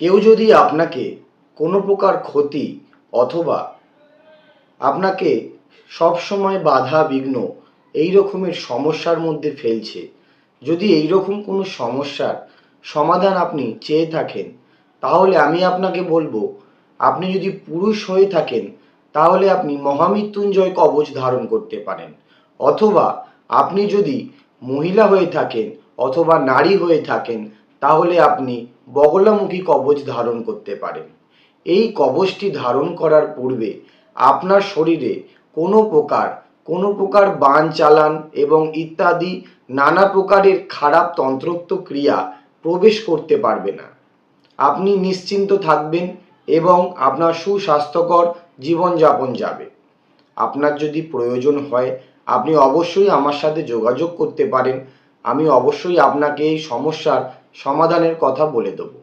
কেউ যদি আপনাকে কোনো প্রকার ক্ষতি অথবা আপনাকে সবসময় বাধা বিঘ্ন এই রকমের সমস্যার মধ্যে ফেলছে, যদি এই রকম কোনো সমস্যার সমাধান আপনি চেয়ে থাকেন, তাহলে আমি আপনাকে বলবো, আপনি যদি পুরুষ হয়ে থাকেন তাহলে আপনি মহামৃত্যুঞ্জয় কবচ ধারণ করতে পারেন, অথবা আপনি যদি মহিলা হয়ে থাকেন অথবা নারী হয়ে থাকেন তাহলে আপনি বগলামুখী কবচ ধারণ করতে পারেন। এই কবচটি ধারণ করার পূর্বে আপনার শরীরে কোনো প্রকার বান চালান এবং ইত্যাদি নানা প্রকারের খারাপ তন্ত্রোক্ত ক্রিয়া প্রবেশ করতে পারবে না। আপনি নিশ্চিন্ত থাকবেন এবং আপনার সুস্বাস্থ্যকর জীবনযাপন যাবে। আপনার যদি প্রয়োজন হয় আপনি অবশ্যই আমার সাথে যোগাযোগ করতে পারেন। আমি অবশ্যই আপনাকে এই সমস্যার সমাধানের কথা বলে দেবো।